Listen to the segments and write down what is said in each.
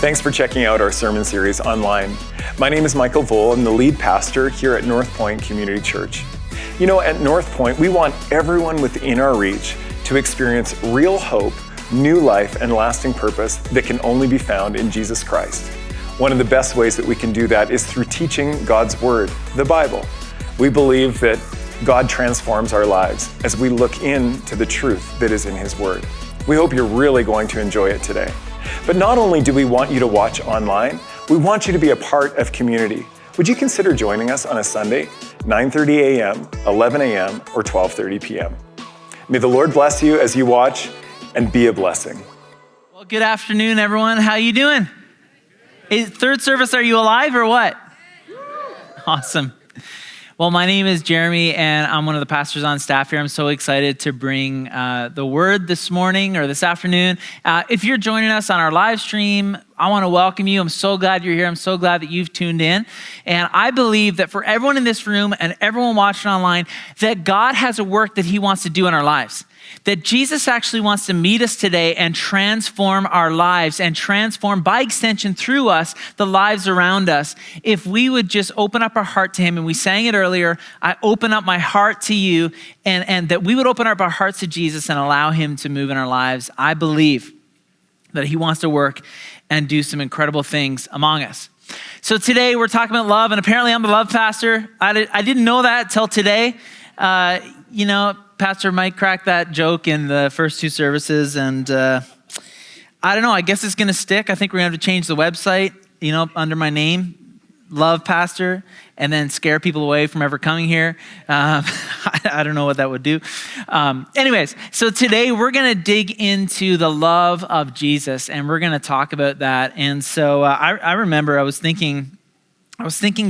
Thanks for checking out our sermon series online. My name is Michael Vole. I'm the lead pastor here at North Point Community Church. You know, at North Point, we want everyone within our reach to experience real hope, new life, and lasting purpose that can only be found in Jesus Christ. One of the best ways that we can do that is through teaching God's Word, the Bible. We believe that God transforms our lives as we look into the truth that is in His Word. We hope you're really going to enjoy it today. But not only do we want you to watch online, we want you to be a part of community. Would you consider joining us on a Sunday, 9:30 a.m., 11 a.m., or 12:30 p.m.? May the Lord bless you as you watch and be a blessing. Well, good afternoon, everyone. How you doing? Third service, are you alive or what? Awesome. Well, my name is Jeremy, and I'm one of the pastors on staff here. I'm so excited to bring the word this morning or this afternoon. If you're joining us on our live stream, I want to welcome you. I'm so glad you're here. I'm so glad that you've tuned in. And I believe that for everyone in this room and everyone watching online, that God has a work that He wants to do in our lives. That Jesus actually wants to meet us today and transform our lives and transform, by extension through us, the lives around us. If we would just open up our heart to Him, and we sang it earlier, I open up my heart to you, and that we would open up our hearts to Jesus and allow Him to move in our lives. I believe that He wants to work and do some incredible things among us. So today we're talking about love, and apparently I'm the love pastor. I didn't know that till today. Pastor Mike cracked that joke in the first two services, and I don't know, I guess it's gonna stick. I think we're gonna have to change the website, under my name, Love Pastor, and then scare people away from ever coming here. I don't know what that would do. Anyways, so today we're gonna dig into the love of Jesus, and we're gonna talk about that. And so I remember I was thinking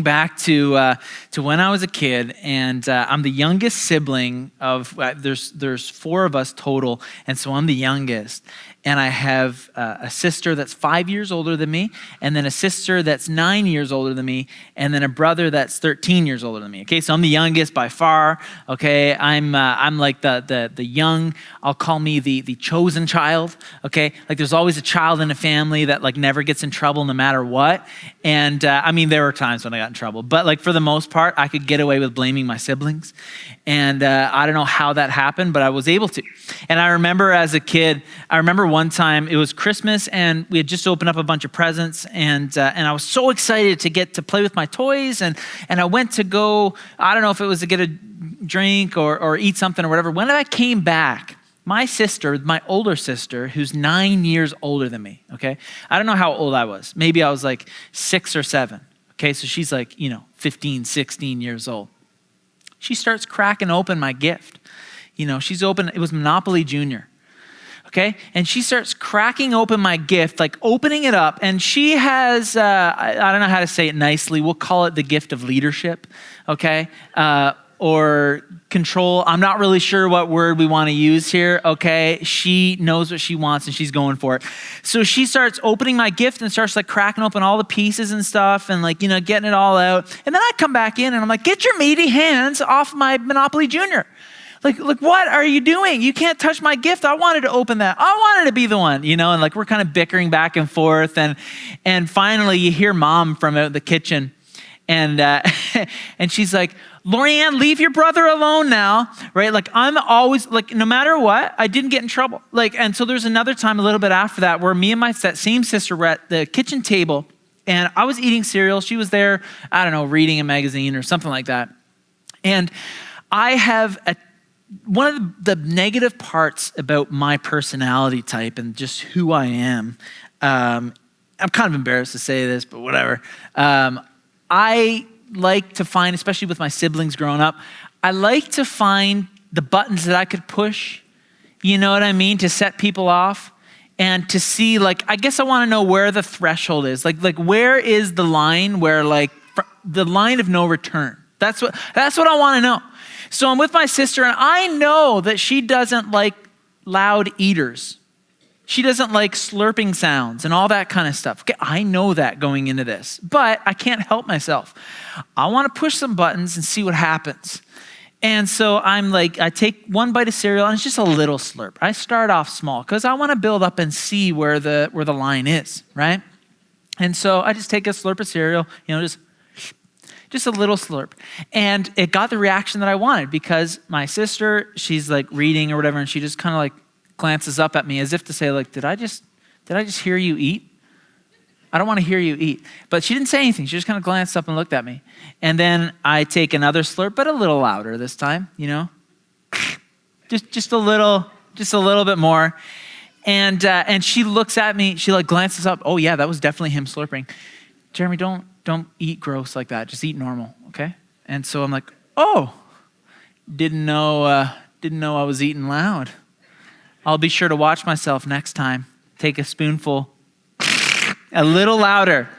back to when I was a kid, and I'm the youngest sibling of, there's four of us total, and so I'm the youngest. And I have a sister that's 5 years older than me, and then a sister that's 9 years older than me, and then a brother that's 13 years older than me. Okay, so I'm the youngest by far. Okay, I'm like the young. I'll call me the chosen child. Okay, like there's always a child in a family that like never gets in trouble no matter what. And there were times when I got in trouble, but like for the most part, I could get away with blaming my siblings. And I don't know how that happened, but I was able to. And I remember as a kid, one time it was Christmas and we had just opened up a bunch of presents, and I was so excited to get to play with my toys, and I went to go, I don't know if it was to get a drink or eat something or whatever. When I came back, my sister, my older sister, who's 9 years older than me, okay? I don't know how old I was. Maybe I was like 6 or 7, okay? So she's like, 15, 16 years old. She starts cracking open my gift. It was Monopoly Junior. Okay, and she starts cracking open my gift, like opening it up, and she has, I don't know how to say it nicely, we'll call it the gift of leadership, okay, or control. I'm not really sure what word we want to use here, okay? She knows what she wants and she's going for it. So she starts opening my gift and starts like cracking open all the pieces and stuff and like, getting it all out. And then I come back in and I'm like, get your meaty hands off my Monopoly Junior. Like, what are you doing? You can't touch my gift. I wanted to open that. I wanted to be the one, and like we're kind of bickering back and forth. And finally you hear Mom from out the kitchen, and and she's like, Lorianne, leave your brother alone now, right? Like I'm always like, no matter what, I didn't get in trouble. Like, and so there's another time a little bit after that where me and that same sister were at the kitchen table, and I was eating cereal. She was there, I don't know, reading a magazine or something like that. And I have one of the negative parts about my personality type and just who I am, I'm kind of embarrassed to say this, but whatever. I like to find, especially with my siblings growing up, I like to find the buttons that I could push, you know what I mean, to set people off and to see, like, I guess I want to know where the threshold is. Like where is the line where like the line of no return? That's what I want to know. So I'm with my sister, and I know that she doesn't like loud eaters. She doesn't like slurping sounds and all that kind of stuff. Okay, I know that going into this, but I can't help myself. I want to push some buttons and see what happens. And so I'm like, I take one bite of cereal, and it's just a little slurp. I start off small because I want to build up and see where the line is, right? And so I just take a slurp of cereal, just a little slurp. And it got the reaction that I wanted because my sister, she's like reading or whatever, and she just kind of like glances up at me as if to say like, did I just hear you eat? I don't want to hear you eat. But she didn't say anything. She just kind of glanced up and looked at me. And then I take another slurp, but a little louder this time, just a little bit more. And she looks at me, she like glances up. Oh yeah, that was definitely him slurping. Jeremy, don't eat gross like that. Just eat normal, okay? And so I'm like, oh, didn't know I was eating loud. I'll be sure to watch myself next time. Take a spoonful, a little louder,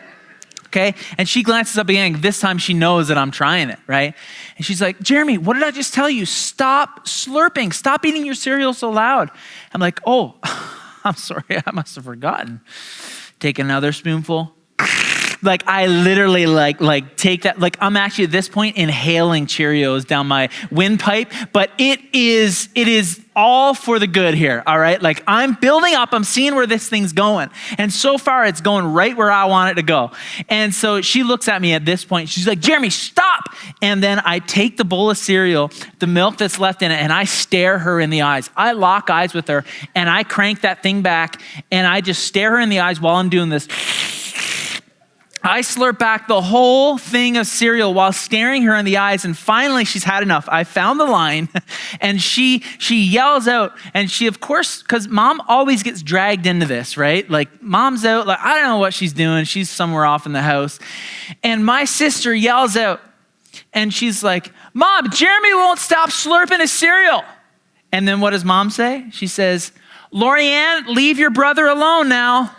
okay? And she glances up again. This time she knows that I'm trying it, right? And she's like, Jeremy, what did I just tell you? Stop slurping. Stop eating your cereal so loud. I'm like, oh, I'm sorry. I must have forgotten. Take another spoonful. Like I literally like take that, like I'm actually at this point inhaling Cheerios down my windpipe, but it is all for the good here, all right? Like I'm building up, I'm seeing where this thing's going. And so far it's going right where I want it to go. And so she looks at me at this point, she's like, Jeremy, stop. And then I take the bowl of cereal, the milk that's left in it, and I stare her in the eyes. I lock eyes with her and I crank that thing back and I just stare her in the eyes while I'm doing this. I slurp back the whole thing of cereal while staring her in the eyes, and finally she's had enough. I found the line, and she yells out, and she, of course, because mom always gets dragged into this, right? Like mom's out, like I don't know what she's doing. She's somewhere off in the house. And my sister yells out, and she's like, Mom, Jeremy won't stop slurping his cereal. And then what does mom say? She says, Lorianne, leave your brother alone now.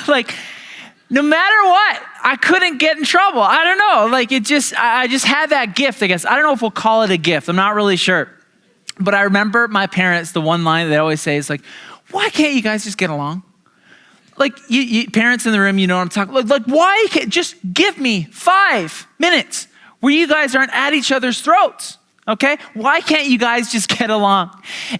Like, no matter what, I couldn't get in trouble. I don't know. Like I just had that gift, I guess. I don't know if we'll call it a gift. I'm not really sure. But I remember my parents, the one line they always say is like, why can't you guys just get along? Like you parents in the room, you know what I'm talking about. Like why can't just give me 5 minutes where you guys aren't at each other's throats? Okay, why can't you guys just get along?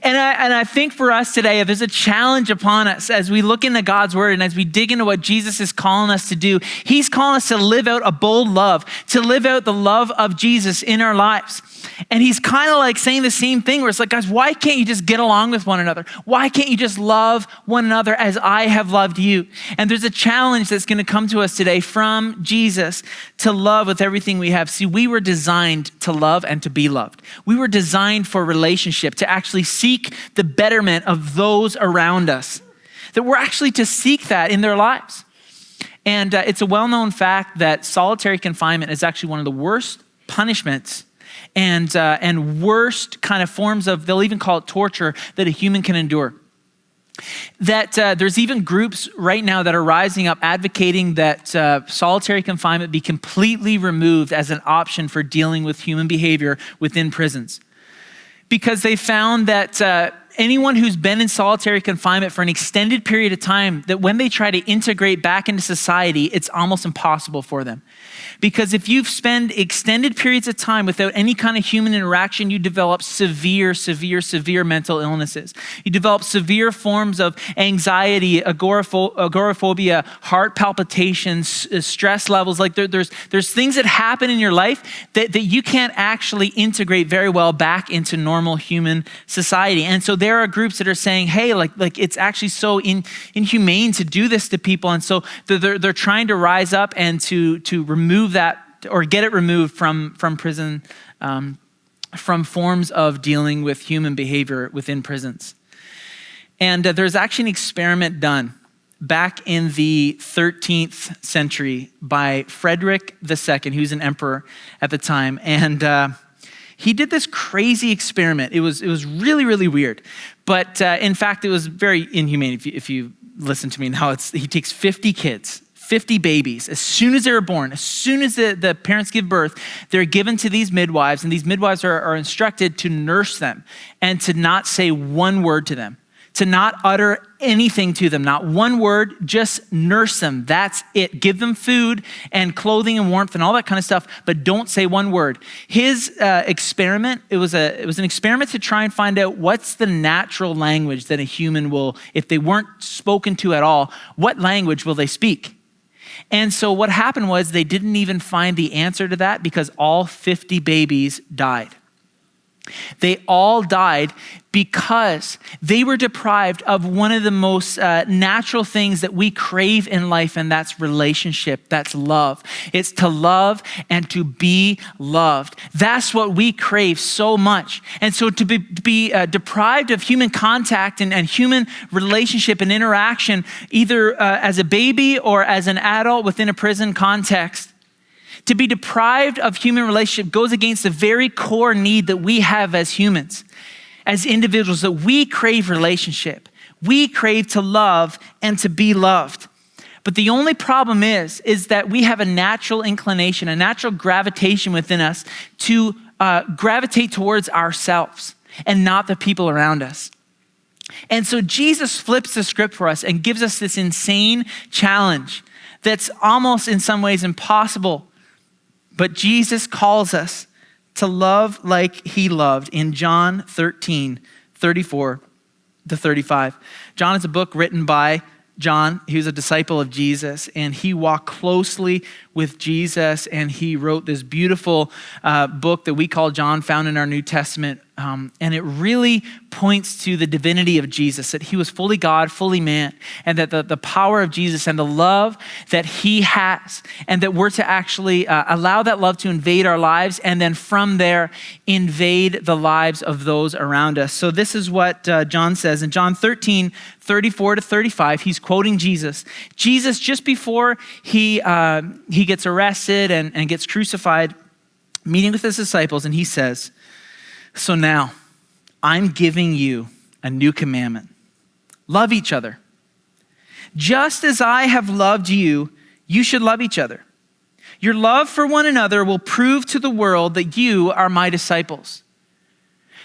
And I think for us today, there's a challenge upon us as we look into God's word and as we dig into what Jesus is calling us to do. He's calling us to live out a bold love, to live out the love of Jesus in our lives. And he's kind of like saying the same thing where it's like, guys, why can't you just get along with one another? Why can't you just love one another as I have loved you? And there's a challenge that's going to come to us today from Jesus to love with everything we have. See, we were designed to love and to be loved. We were designed for relationship, to actually seek the betterment of those around us, that we're actually to seek that in their lives. And it's a well-known fact that solitary confinement is actually one of the worst punishments and worst kind of forms of, they'll even call it torture, that a human can endure. That there's even groups right now that are rising up advocating that solitary confinement be completely removed as an option for dealing with human behavior within prisons. Because they found that anyone who's been in solitary confinement for an extended period of time, that when they try to integrate back into society, it's almost impossible for them. Because if you've spent extended periods of time without any kind of human interaction, you develop severe mental illnesses. You develop severe forms of anxiety, agoraphobia, heart palpitations, stress levels. Like there's things that happen in your life that you can't actually integrate very well back into normal human society. And so there are groups that are saying, hey, like it's actually so inhumane to do this to people. And so they're trying to rise up and to remove that or get it removed from prison, from forms of dealing with human behavior within prisons. And there's actually an experiment done back in the 13th century by Frederick II, who's an emperor at the time. And he did this crazy experiment. It was really, really weird. But in fact, it was very inhumane. If you listen to me now, he takes 50 kids, 50 babies. As soon as they're born, as soon as the parents give birth, they're given to these midwives, and these midwives are instructed to nurse them and to not say one word to them, to not utter anything to them, not one word, just nurse them. That's it. Give them food and clothing and warmth and all that kind of stuff, but don't say one word. His experiment, it was an experiment to try and find out what's the natural language that a human will, if they weren't spoken to at all, what language will they speak? And so what happened was they didn't even find the answer to that because all 50 babies died. They all died because they were deprived of one of the most natural things that we crave in life, and that's relationship, that's love. It's to love and to be loved. That's what we crave so much. And so to be deprived of human contact and human relationship and interaction, either as a baby or as an adult within a prison context, to be deprived of human relationship goes against the very core need that we have as humans, as individuals, that we crave relationship. We crave to love and to be loved. But the only problem is that we have a natural inclination, a natural gravitation within us to gravitate towards ourselves and not the people around us. And so Jesus flips the script for us and gives us this insane challenge that's almost in some ways impossible. But Jesus calls us to love like he loved in John 13, 34 to 35. John is a book written by John. He was a disciple of Jesus, and he walked closely with Jesus, and he wrote this beautiful book that we call John, found in our New Testament. And it really points to the divinity of Jesus, that he was fully God, fully man, and that the power of Jesus and the love that he has, and that we're to actually allow that love to invade our lives, and then from there, invade the lives of those around us. So this is what John says in John 13, 34 to 35. He's quoting Jesus. Jesus, just before he gets arrested and gets crucified, meeting with his disciples, and he says, "So now, I'm giving you a new commandment. Love each other. Just as I have loved you, you should love each other. Your love for one another will prove to the world that you are my disciples."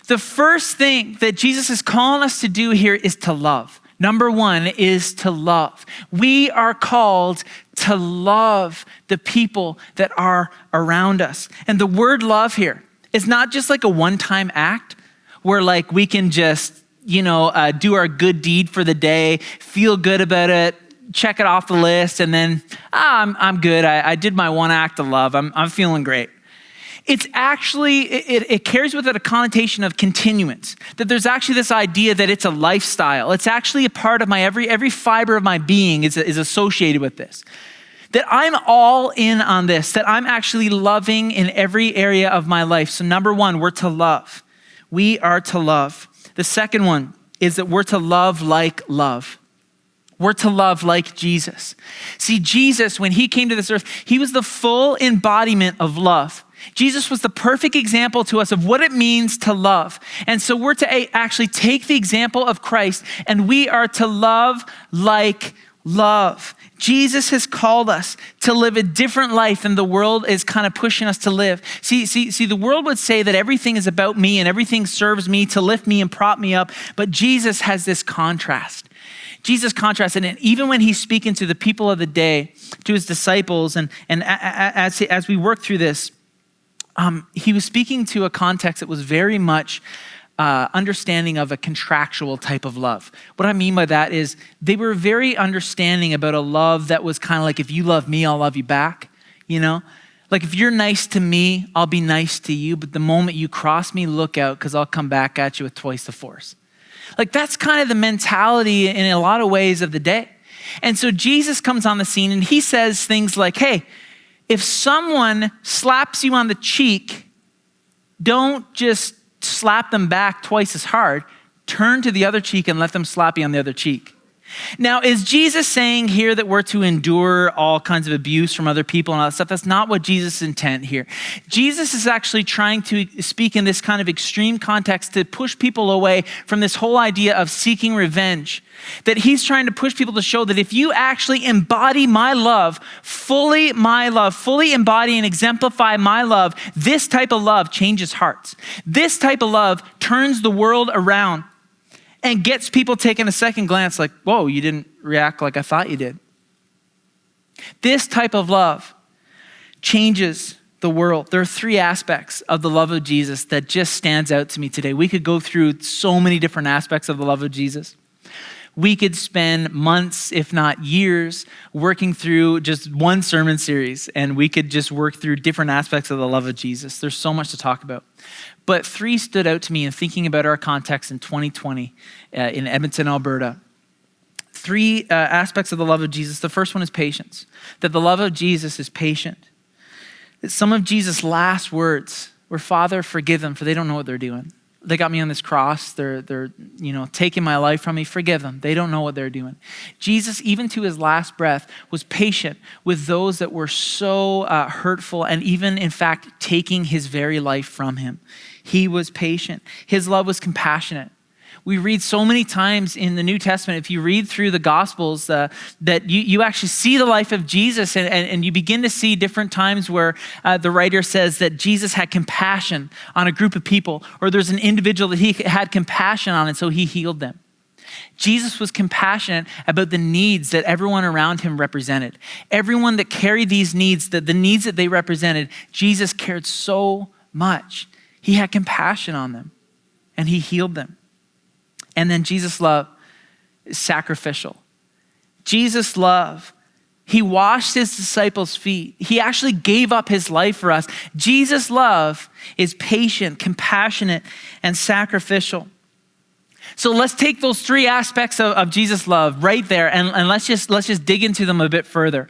The first thing that Jesus is calling us to do here is to love. Number one is to love. We are called to love the people that are around us. And the word love here, it's not just like a one-time act where like we can just, do our good deed for the day, feel good about it, check it off the list, and then, I'm good. I did my one act of love. I'm feeling great. It's actually, it carries with it a connotation of continuance, that there's actually this idea that it's a lifestyle. It's actually a part of my, every fiber of my being is associated with this. That I'm all in on this, that I'm actually loving in every area of my life. So number one, we're to love. We are to love. The second one is that we're to love like love. We're to love like Jesus. See, Jesus, when he came to this earth, he was the full embodiment of love. Jesus was the perfect example to us of what it means to love. And so we're to actually take the example of Christ, and we are to love like love. Jesus has called us to live a different life than the world is kind of pushing us to live. See, the world would say that everything is about me and everything serves me to lift me and prop me up. But Jesus has this contrast. Jesus contrasted, and even when he's speaking to the people of the day, to his disciples, and as we work through this, he was speaking to a context that was very much understanding of a contractual type of love. What I mean by that is they were very understanding about a love that was kind of like, if you love me, I'll love you back, Like if you're nice to me, I'll be nice to you, but the moment you cross me, look out, because I'll come back at you with twice the force. Like that's kind of the mentality in a lot of ways of the day. And so Jesus comes on the scene and he says things like, hey, if someone slaps you on the cheek, don't just slap them back twice as hard. Turn to the other cheek and let them slap you on the other cheek. Now, is Jesus saying here that we're to endure all kinds of abuse from other people and all that stuff? That's not what Jesus' intent here. Jesus is actually trying to speak in this kind of extreme context to push people away from this whole idea of seeking revenge. That he's trying to push people to show that if you actually embody my love, fully embody and exemplify my love, this type of love changes hearts. This type of love turns the world around and gets people taking a second glance like, whoa, you didn't react like I thought you did. This type of love changes the world. There are three aspects of the love of Jesus that just stands out to me today. We could go through so many different aspects of the love of Jesus. We could spend months, if not years, working through just one sermon series, and we could just work through different aspects of the love of Jesus. There's so much to talk about. But 3 stood out to me in thinking about our context in 2020 in Edmonton, Alberta. 3 aspects of the love of Jesus. The first one is patience, that the love of Jesus is patient. That some of Jesus' last words were, Father, forgive them, for they don't know what they're doing. They got me on this cross. They're taking my life from me. Forgive them. They don't know what they're doing. Jesus, even to his last breath, was patient with those that were so hurtful and even, in fact, taking his very life from him. He was patient. His love was compassionate. We read so many times in the New Testament, if you read through the Gospels, that you actually see the life of Jesus and you begin to see different times where the writer says that Jesus had compassion on a group of people, or there's an individual that he had compassion on, and so he healed them. Jesus was compassionate about the needs that everyone around him represented. Everyone that carried these needs, the needs that they represented, Jesus cared so much. He had compassion on them and he healed them. And then Jesus' love is sacrificial. Jesus' love, he washed his disciples' feet. He actually gave up his life for us. Jesus' love is patient, compassionate, and sacrificial. So let's take those 3 aspects of Jesus' love right there and let's just dig into them a bit further.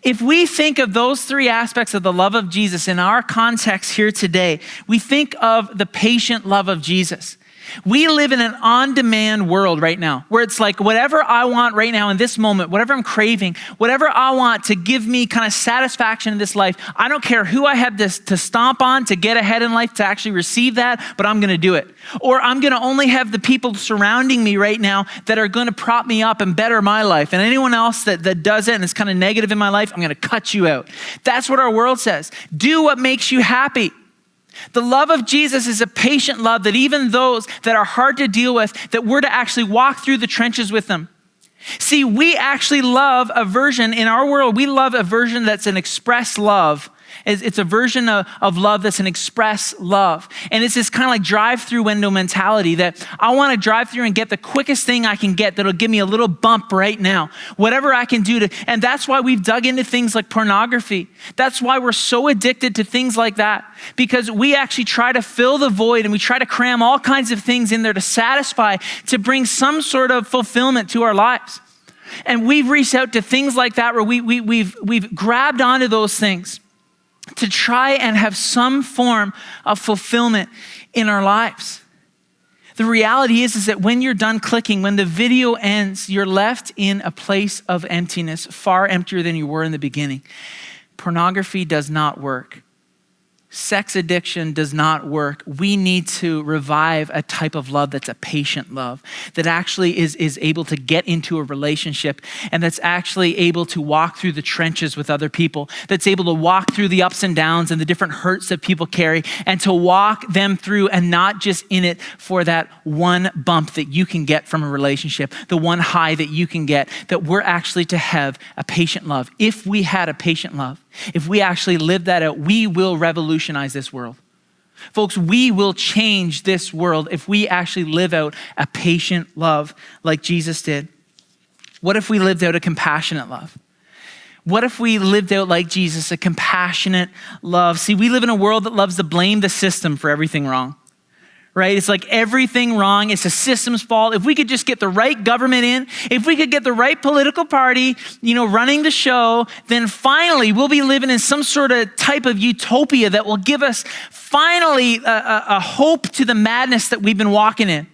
If we think of those 3 aspects of the love of Jesus in our context here today, we think of the patient love of Jesus. We live in an on-demand world right now where it's like whatever I want right now in this moment, whatever I'm craving, whatever I want to give me kind of satisfaction in this life, I don't care who I have to stomp on to get ahead in life to actually receive that, but I'm going to do it. Or I'm going to only have the people surrounding me right now that are going to prop me up and better my life. And anyone else that does it and is kind of negative in my life, I'm going to cut you out. That's what our world says. Do what makes you happy. The love of Jesus is a patient love that even those that are hard to deal with, that we're to actually walk through the trenches with them. See, we actually love a version in our world. We love a version that's an express love. It's a version of love that's an express love. And it's this kind of like drive-through window mentality that I want to drive through and get the quickest thing I can get that'll give me a little bump right now. Whatever I can do and that's why we've dug into things like pornography. That's why we're so addicted to things like that, because we actually try to fill the void and we try to cram all kinds of things in there to satisfy, to bring some sort of fulfillment to our lives. And we've reached out to things like that where we've grabbed onto those things to try and have some form of fulfillment in our lives. The reality is that when you're done clicking, when the video ends, you're left in a place of emptiness, far emptier than you were in the beginning. Pornography does not work. Sex addiction does not work. We need to revive a type of love that's a patient love, that actually is able to get into a relationship and that's actually able to walk through the trenches with other people, that's able to walk through the ups and downs and the different hurts that people carry and to walk them through and not just in it for that one bump that you can get from a relationship, the one high that you can get, that we're actually to have a patient love. If we had a patient love, if we actually live that out, we will revolutionize this world. Folks, we will change this world if we actually live out a patient love like Jesus did. What if we lived out a compassionate love? What if we lived out like Jesus, a compassionate love? See, we live in a world that loves to blame the system for everything wrong. Right? It's like everything wrong. It's a system's fault. If we could just get the right government in, if we could get the right political party, running the show, then finally we'll be living in some sort of type of utopia that will give us finally a hope to the madness that we've been walking in.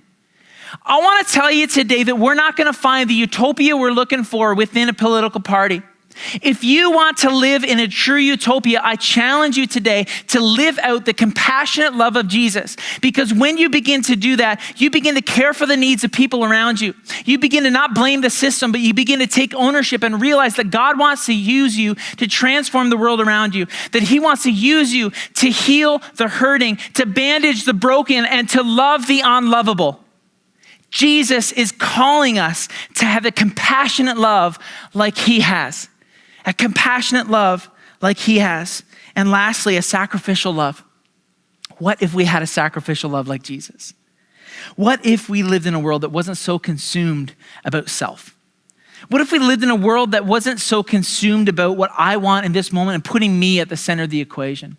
I want to tell you today that we're not going to find the utopia we're looking for within a political party. If you want to live in a true utopia, I challenge you today to live out the compassionate love of Jesus. Because when you begin to do that, you begin to care for the needs of people around you. You begin to not blame the system, but you begin to take ownership and realize that God wants to use you to transform the world around you. That he wants to use you to heal the hurting, to bandage the broken, and to love the unlovable. Jesus is calling us to have a compassionate love like he has. A compassionate love like he has. And lastly, a sacrificial love. What if we had a sacrificial love like Jesus? What if we lived in a world that wasn't so consumed about self? What if we lived in a world that wasn't so consumed about what I want in this moment and putting me at the center of the equation?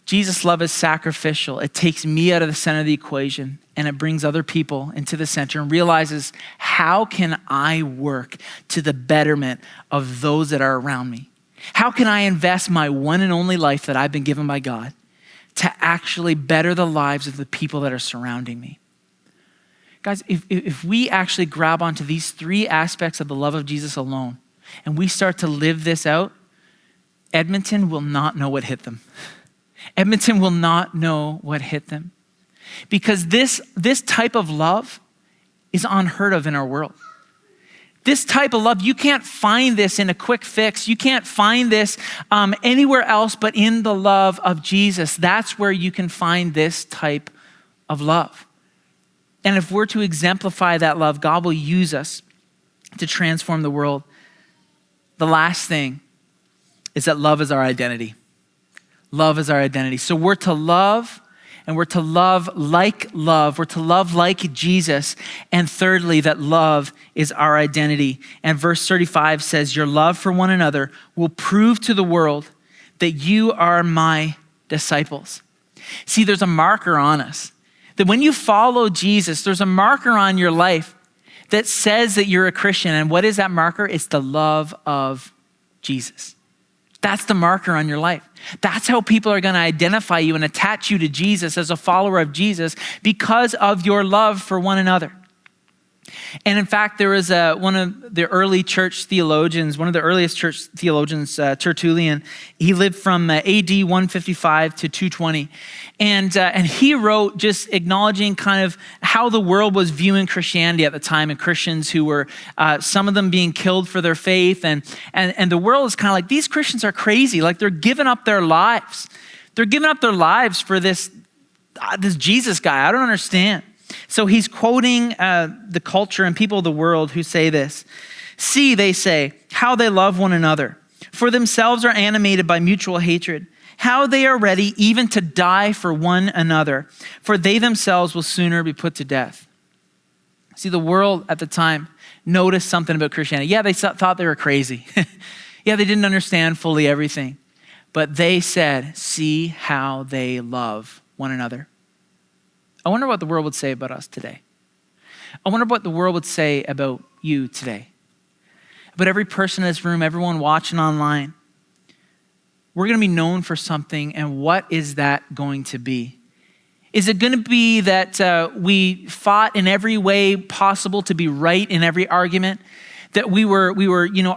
Jesus' love is sacrificial. It takes me out of the center of the equation and it brings other people into the center and realizes, how can I work to the betterment of those that are around me? How can I invest my one and only life that I've been given by God to actually better the lives of the people that are surrounding me? Guys, if we actually grab onto these three aspects of the love of Jesus alone and we start to live this out, Edmonton will not know what hit them. Edmonton will not know what hit them, because this type of love is unheard of in our world. This type of love, you can't find this in a quick fix. You can't find this anywhere else but in the love of Jesus. That's where you can find this type of love. And if we're to exemplify that love, God will use us to transform the world. The last thing is that love is our identity. Love is our identity. So we're to love, and we're to love like love. We're to love like Jesus. And thirdly, that love is our identity. And verse 35 says, your love for one another will prove to the world that you are my disciples. See, there's a marker on us. That when you follow Jesus, there's a marker on your life that says that you're a Christian. And what is that marker? It's the love of Jesus. That's the marker on your life. That's how people are going to identify you and attach you to Jesus as a follower of Jesus, because of your love for one another. And in fact, there was one of the early church theologians, one of the earliest church theologians, Tertullian. He lived from AD 155 to 220. And he wrote just acknowledging kind of how the world was viewing Christianity at the time, and Christians who were, some of them being killed for their faith. And the world is kind of like, these Christians are crazy. Like, they're giving up their lives. They're giving up their lives for this Jesus guy. I don't understand. So he's quoting the culture and people of the world who say this. See, they say, how they love one another. For themselves are animated by mutual hatred. How they are ready even to die for one another. For they themselves will sooner be put to death. See, the world at the time noticed something about Christianity. Yeah, they thought they were crazy. Yeah, they didn't understand fully everything. But they said, see how they love one another. I wonder what the world would say about us today. I wonder what the world would say about you today. About every person in this room, everyone watching online. We're going to be known for something, and what is that going to be? Is it going to be that we fought in every way possible to be right in every argument? That we were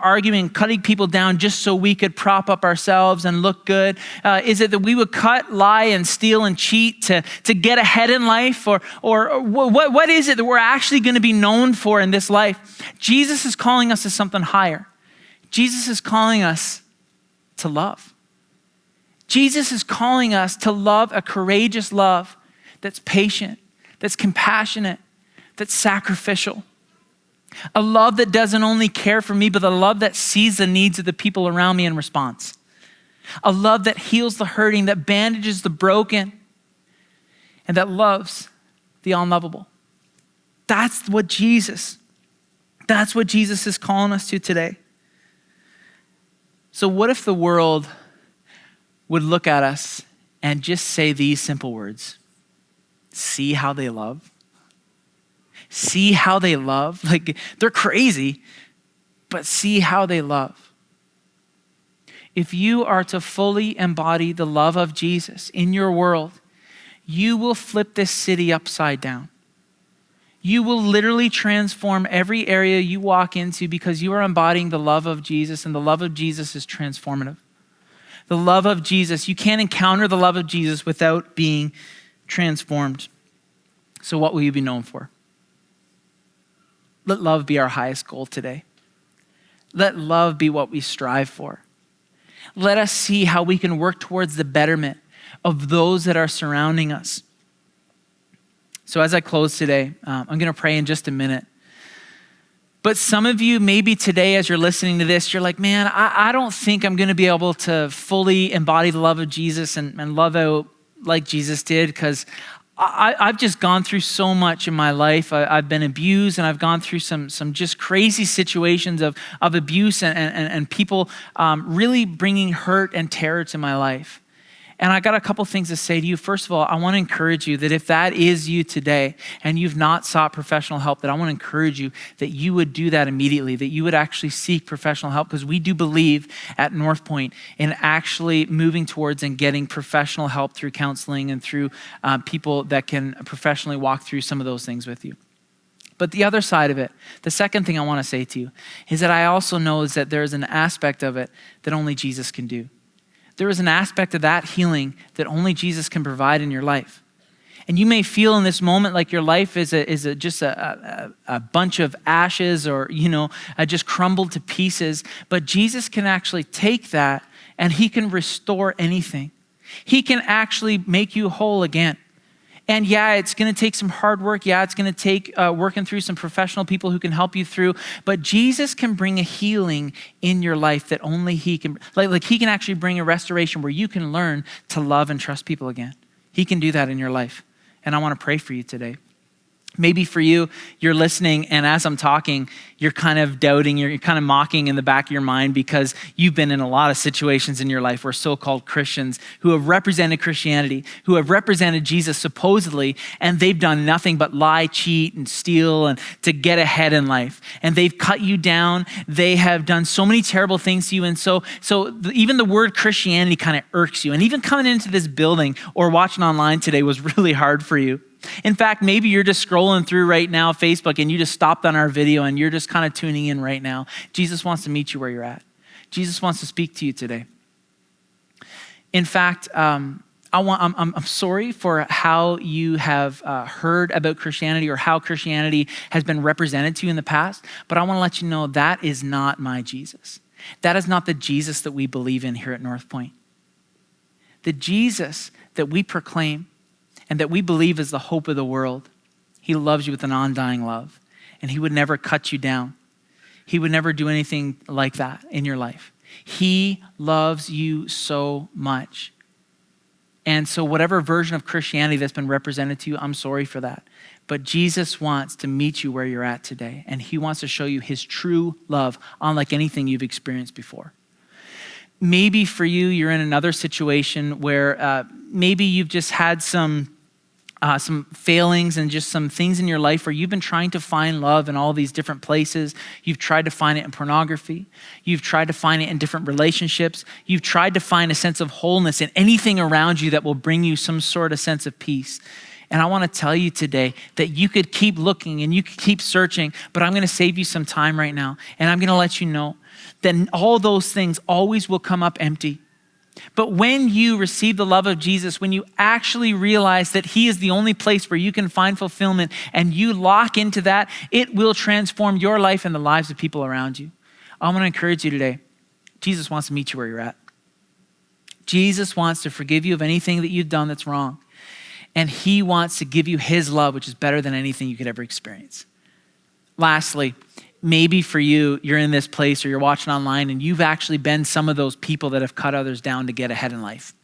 arguing, cutting people down just so we could prop up ourselves and look good? Is it that we would cut, lie, and steal and cheat to get ahead in life? Or what is it that we're actually going to be known for in this life? Jesus is calling us to something higher. Jesus is calling us to love. Jesus is calling us to love a courageous love that's patient, that's compassionate, that's sacrificial. A love that doesn't only care for me, but a love that sees the needs of the people around me in response. A love that heals the hurting, that bandages the broken, and that loves the unlovable. That's what Jesus is calling us to today. So what if the world would look at us and just say these simple words? See how they love? See how they love? Like, they're crazy, but see how they love. If you are to fully embody the love of Jesus in your world, you will flip this city upside down. You will literally transform every area you walk into because you are embodying the love of Jesus, and the love of Jesus is transformative. The love of Jesus, you can't encounter the love of Jesus without being transformed. So what will you be known for? Let love be our highest goal today. Let love be what we strive for. Let us see how we can work towards the betterment of those that are surrounding us. So as I close today, I'm going to pray in just a minute. But some of you, maybe today as you're listening to this, you're like, man, I don't think I'm going to be able to fully embody the love of Jesus and love out like Jesus did, because I've just gone through so much in my life. I've been abused, and I've gone through some just crazy situations of abuse and people really bringing hurt and terror to my life. And I got a couple things to say to you. First of all, I want to encourage you that if that is you today and you've not sought professional help, that I want to encourage you that you would do that immediately, that you would actually seek professional help, because we do believe at North Point in actually moving towards and getting professional help through counseling and through people that can professionally walk through some of those things with you. But the other side of it, the second thing I want to say to you is that I also know is that there's an aspect of it that only Jesus can do. There is an aspect of that healing that only Jesus can provide in your life. And you may feel in this moment like your life is just a bunch of ashes, or just crumbled to pieces. But Jesus can actually take that and he can restore anything. He can actually make you whole again. And yeah, it's going to take some hard work. Yeah, it's going to take working through some professional people who can help you through. But Jesus can bring a healing in your life that only he can. Like he can actually bring a restoration where you can learn to love and trust people again. He can do that in your life. And I want to pray for you today. Maybe for you, you're listening, and as I'm talking, you're kind of doubting, you're kind of mocking in the back of your mind because you've been in a lot of situations in your life where so-called Christians who have represented Christianity, who have represented Jesus supposedly, and they've done nothing but lie, cheat, and steal and to get ahead in life. And they've cut you down. They have done so many terrible things to you. And so even the word Christianity kind of irks you. And even coming into this building or watching online today was really hard for you. In fact, maybe you're just scrolling through right now Facebook and you just stopped on our video and you're just kind of tuning in right now. Jesus wants to meet you where you're at. Jesus wants to speak to you today. In fact, I'm sorry for how you have heard about Christianity or how Christianity has been represented to you in the past, but I want to let you know that is not my Jesus. That is not the Jesus that we believe in here at North Point. The Jesus that we proclaim and that we believe is the hope of the world. He loves you with an undying love, and he would never cut you down. He would never do anything like that in your life. He loves you so much. And so whatever version of Christianity that's been represented to you, I'm sorry for that. But Jesus wants to meet you where you're at today, and he wants to show you his true love, unlike anything you've experienced before. Maybe for you, you're in another situation where maybe you've just had some failings and just some things in your life where you've been trying to find love in all these different places. You've tried to find it in pornography. You've tried to find it in different relationships. You've tried to find a sense of wholeness in anything around you that will bring you some sort of sense of peace. And I want to tell you today that you could keep looking and you could keep searching, but I'm going to save you some time right now. And I'm going to let you know that all those things always will come up empty. But when you receive the love of Jesus, when you actually realize that he is the only place where you can find fulfillment and you lock into that, it will transform your life and the lives of people around you. I want to encourage you today. Jesus wants to meet you where you're at. Jesus wants to forgive you of anything that you've done that's wrong. And he wants to give you his love, which is better than anything you could ever experience. Lastly, maybe for you, you're in this place or you're watching online and you've actually been some of those people that have cut others down to get ahead in life.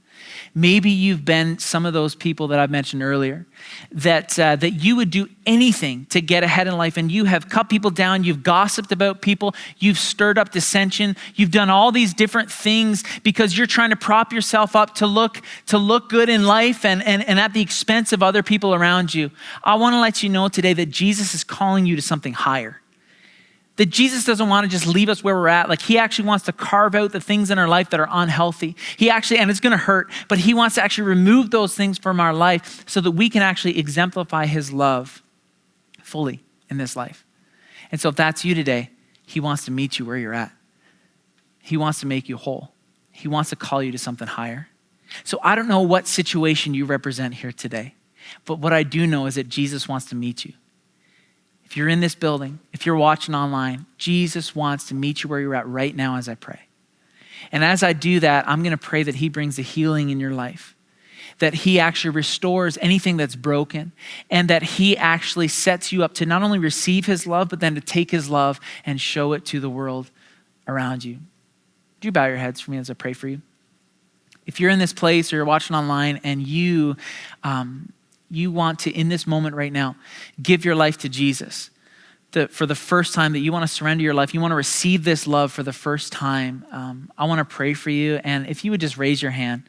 Maybe you've been some of those people that I've mentioned earlier that you would do anything to get ahead in life, and you have cut people down, you've gossiped about people, you've stirred up dissension, you've done all these different things because you're trying to prop yourself up to look good in life and at the expense of other people around you. I want to let you know today that Jesus is calling you to something higher. That Jesus doesn't want to just leave us where we're at. Like he actually wants to carve out the things in our life that are unhealthy. And it's going to hurt, but he wants to actually remove those things from our life so that we can actually exemplify his love fully in this life. And so if that's you today, he wants to meet you where you're at. He wants to make you whole. He wants to call you to something higher. So I don't know what situation you represent here today, but what I do know is that Jesus wants to meet you. If you're in this building, if you're watching online, Jesus wants to meet you where you're at right now as I pray. And as I do that, I'm going to pray that he brings the healing in your life, that he actually restores anything that's broken, and that he actually sets you up to not only receive his love, but then to take his love and show it to the world around you. Do you bow your heads for me as I pray for you? If you're in this place or you're watching online and you you want to, in this moment right now, give your life to Jesus, for the first time, that you want to surrender your life, you want to receive this love for the first time, I want to pray for you. And if you would just raise your hand,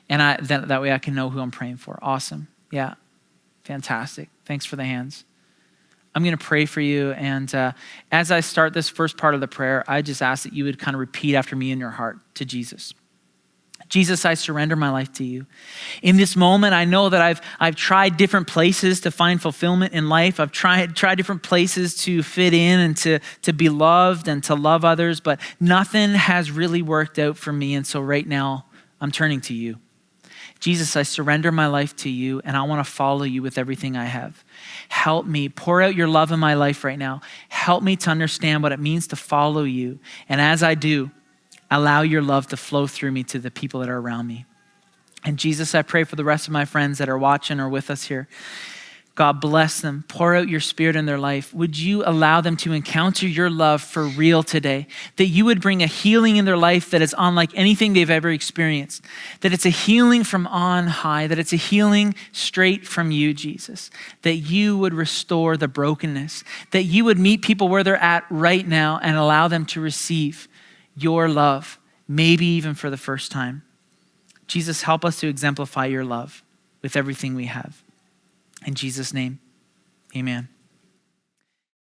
and that way I can know who I'm praying for. Awesome. Yeah. Fantastic. Thanks for the hands. I'm going to pray for you. And as I start this first part of the prayer, I just ask that you would kind of repeat after me in your heart to Jesus. Jesus, I surrender my life to you. In this moment, I know that I've tried different places to find fulfillment in life. I've tried different places to fit in and to be loved and to love others, but nothing has really worked out for me. And so right now, I'm turning to you. Jesus, I surrender my life to you, and I want to follow you with everything I have. Help me. Pour out your love in my life right now. Help me to understand what it means to follow you. And as I do, allow your love to flow through me to the people that are around me. And Jesus, I pray for the rest of my friends that are watching or with us here. God bless them. Pour out your spirit in their life. Would you allow them to encounter your love for real today? That you would bring a healing in their life that is unlike anything they've ever experienced. That it's a healing from on high. That it's a healing straight from you, Jesus. That you would restore the brokenness. That you would meet people where they're at right now and allow them to receive your love, maybe even for the first time. Jesus, help us to exemplify your love with everything we have. In Jesus' name, amen.